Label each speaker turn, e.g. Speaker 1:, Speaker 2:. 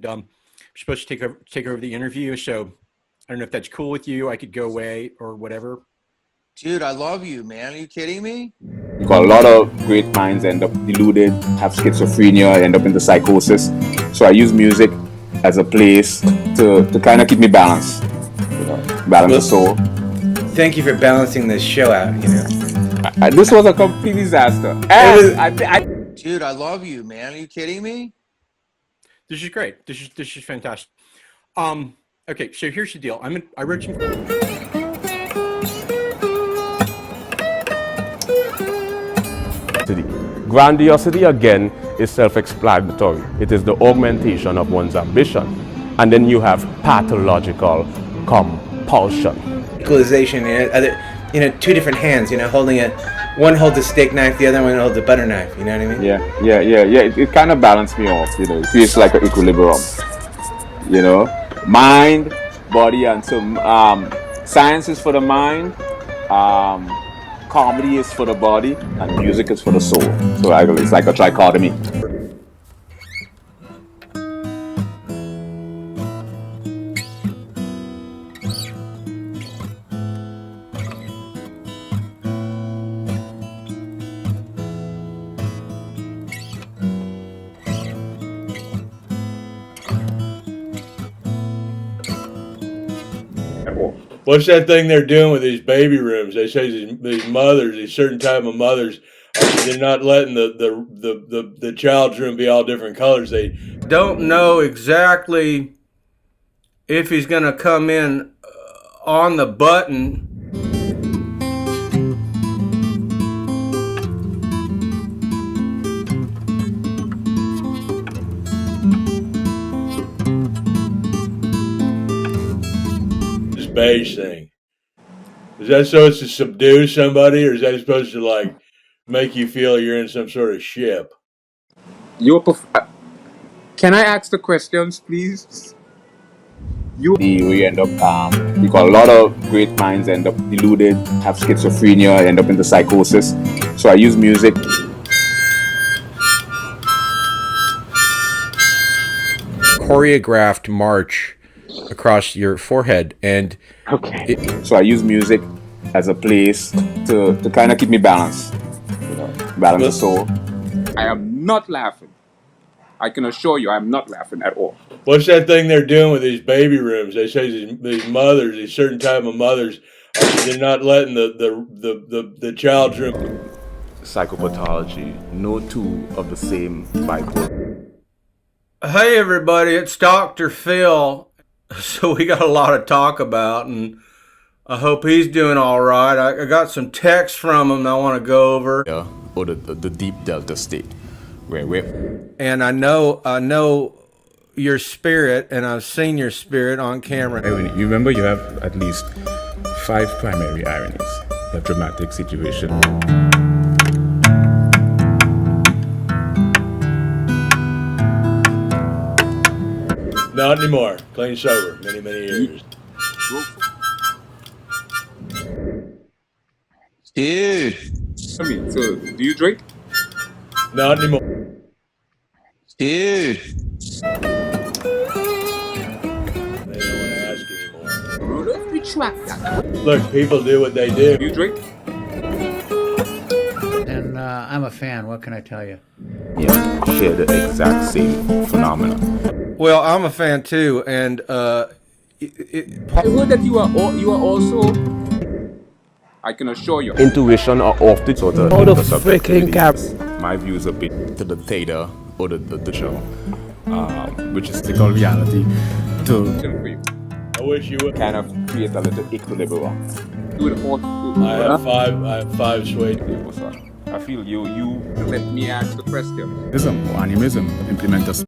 Speaker 1: I'm supposed to take over the interview, so I don't know if that's cool with you. I could go away or whatever.
Speaker 2: Dude, I love you, man. Are you kidding me?
Speaker 3: Because a lot of great minds end up deluded, have schizophrenia, end up into psychosis. So I use music as a place to kind of keep me balanced, balance the soul.
Speaker 4: Thank you for balancing this show out, you know.
Speaker 3: This was a complete disaster. And
Speaker 2: Dude, I love you, man. Are you kidding me?
Speaker 1: This is great. This is fantastic. Okay, so here's the deal. I wrote some.
Speaker 5: Grandiosity, again, is self-explanatory. It is the augmentation of one's ambition. And then you have pathological compulsion.
Speaker 4: Equalization, two different hands, holding it. One holds a steak knife, the other one holds a butter knife, you know what I mean?
Speaker 3: Yeah. It kind of balanced me off, It feels like an equilibrium, Mind, body, and so science is for the mind, comedy is for the body, and music is for the soul. So it's like a trichotomy.
Speaker 6: What's that thing they're doing with these baby rooms? They say these mothers, these certain type of mothers, they're not letting the child's room be all different colors. They
Speaker 7: don't know exactly if he's going to come in on the button.
Speaker 6: beige thing. Is that so it's to subdue somebody, or is that supposed to like make you feel you're in some sort of ship?
Speaker 3: Can I ask the questions, please? We end up, because a lot of great minds end up deluded, have schizophrenia, end up into psychosis. So I use music.
Speaker 7: Choreographed march across your forehead, and
Speaker 3: so I use music as a place to kind of keep me balanced, balance the soul. I am not laughing. I can assure you, I'm not laughing at all.
Speaker 6: What's that thing they're doing with these baby rooms? They say these mothers, these certain type of mothers, they're not letting the child's room.
Speaker 5: Psychopathology, no two of the same bipolar.
Speaker 7: Hey everybody, it's Dr. Phil. So we got a lot to talk about, and I hope he's doing all right. I got some texts from him I want to go over.
Speaker 5: Yeah, or the deep delta state.
Speaker 7: And I know your spirit, and I've seen your spirit on camera.
Speaker 8: You remember you have at least 5 primary ironies. You have dramatic situation.
Speaker 6: Not anymore. Clean sober. Many years.
Speaker 2: Dude.
Speaker 3: I mean, so do you drink?
Speaker 6: Not anymore.
Speaker 2: Dude.
Speaker 6: They don't want to ask anymore.
Speaker 3: Rudolph, retract that.
Speaker 6: Look, people do what they do.
Speaker 3: Do you drink?
Speaker 9: And I'm a fan. What can I tell you?
Speaker 5: Yeah, share the exact same phenomenon.
Speaker 7: Well, I'm a fan too, and
Speaker 3: I heard that you are also. I can assure you.
Speaker 5: Intuition are off the sort of.
Speaker 9: All the freaking caps.
Speaker 5: My views a bit to the theta or the show, which is
Speaker 8: They call reality.
Speaker 6: I wish you would.
Speaker 3: Kind of create a little equilibrium. Do it all.
Speaker 6: I have five suede.
Speaker 3: I feel you let me ask the question.
Speaker 8: Animism implement us.